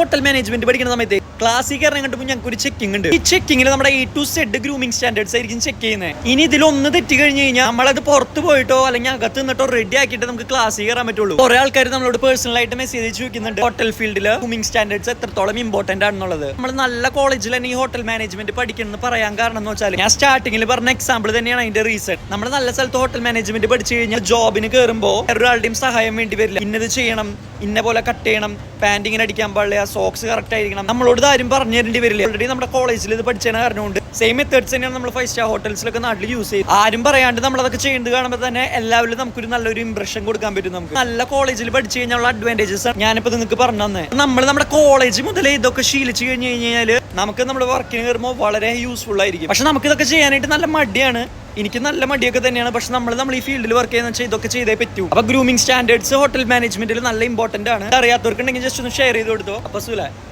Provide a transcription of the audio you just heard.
Hotel management പഠിക്കുന്ന സമയത്ത് ക്ലാസ്സിൽ കയറാൻ കണ്ടപ്പോൾ ഞങ്ങൾക്ക് ഒരു ചെക്കിംഗ് ഉണ്ട്. ഈ ചെക്കിങ്ങിൽ നമ്മുടെ A to Z grooming standards ആയിരിക്കും ചെക്ക് ചെയ്യുന്നത്. ഇനി ഇതിലൊന്ന് തെറ്റി കഴിഞ്ഞ് കഴിഞ്ഞാൽ നമ്മളത് പുറത്ത് പോയിട്ടോ അല്ലെങ്കിൽ അകത്ത് നിന്നിട്ടോ റെഡി ആക്കിയിട്ട് നമുക്ക് ക്ലാസ്സിൽ കയറാൻ പറ്റുള്ളൂ. കുറെ ആൾക്കാർ നമ്മളോട് പേഴ്സണൽ ആയിട്ട് മെസ്സേജ് ചോദിക്കുന്നുണ്ട് ഹോട്ടൽ ഫീൽഡിൽ ഗ്രൂമിംഗ് സ്റ്റാൻഡേർഡ്സ് എത്രത്തോളം ഇമ്പോർട്ടന്റ് ആണെന്നുള്ളത്. നമ്മൾ നല്ല കോളേജിൽ തന്നെ ഈ ഹോട്ടൽ മാനേജ്മെന്റ് പഠിക്കണമെന്ന് പറയാൻ കാരണം എന്ന് വെച്ചാൽ ഞാൻ സ്റ്റാർട്ടിങ്ങിൽ പറഞ്ഞ എക്സാമ്പിൾ തന്നെയാണ് അതിന്റെ റീസൺ. നമ്മൾ നല്ല സ്ഥലത്ത് ഹോട്ടൽ മാനേജ്മെന്റ് പഠിച്ചു കഴിഞ്ഞാൽ ജോബിന് കയറുമ്പോൾ ഒരാളുടെയും സഹായം വേണ്ടി വരില്ല. ഇന്നത് ചെയ്യണം, ഇന്ന പോലെ കട്ട് ചെയ്യണം, പാന്റിങ്ങിന് അടിക്കാൻ പാടില്ല, സോക്സ് കറക്റ്റ് ആയിരിക്കണം, നമ്മളോട് ആരും പറഞ്ഞു തരേണ്ടി വരില്ല. ഓൾറെഡി നമ്മുടെ കോളേജിൽ ഇത് പഠിച്ചതിന് കാരണമുണ്ട്. സെയിം മെത്തേഡ്സ് തന്നെയാണ് നമ്മൾ 5 സ്റ്റാർ ഹോട്ടൽസിലൊക്കെ നാട്ടിൽ യൂസ് ചെയ്യും. ആരും പറയാണ്ട് നമ്മളതൊക്കെ ചെയ്യുന്നത് കാണുമ്പോൾ തന്നെ എല്ലാവരും നമുക്കൊരു നല്ലൊരു ഇംപ്രഷൻ കൊടുക്കാൻ പറ്റും. നമുക്ക് നല്ല കോളേജിൽ പഠിച്ചു കഴിഞ്ഞാൽ അഡ്വാൻറ്റേജസ് ഞാനിപ്പോ നിങ്ങൾക്ക് പറഞ്ഞു തന്നെ. നമ്മൾ നമ്മുടെ കോളേജ് മുതലേ ഇതൊക്കെ ശീലിച്ചു കഴിഞ്ഞു കഴിഞ്ഞാൽ നമുക്ക് നമ്മുടെ വർക്കിന് കയറുമ്പോൾ വളരെ യൂസ്ഫുൾ ആയിരിക്കും. പക്ഷെ നമുക്ക് ഇതൊക്കെ ചെയ്യാനായിട്ട് നല്ല മടിയാണ്. എനിക്ക് നല്ല മടിയൊക്കെ തന്നെയാണ്. പക്ഷെ നമ്മൾ ഈ ഫീൽഡിൽ വർക്ക് ചെയ്യുന്ന വെച്ചാൽ ഇതൊക്കെ ചെയ്തേ പറ്റൂ. അപ്പൊ ഗ്രൂമിംഗ് സ്റ്റാൻഡേർഡ്സ് ഹോട്ടൽ മാനേജ്മെന്റിൽ നല്ല ഇമ്പോർട്ടന്റ് ആണ്. അറിയാത്തവർക്കുണ്ടെങ്കിൽ ജസ്റ്റ് ഒന്ന് ഷെയർ ചെയ്ത് കൊടുത്തോ. അപ്പൊ സുല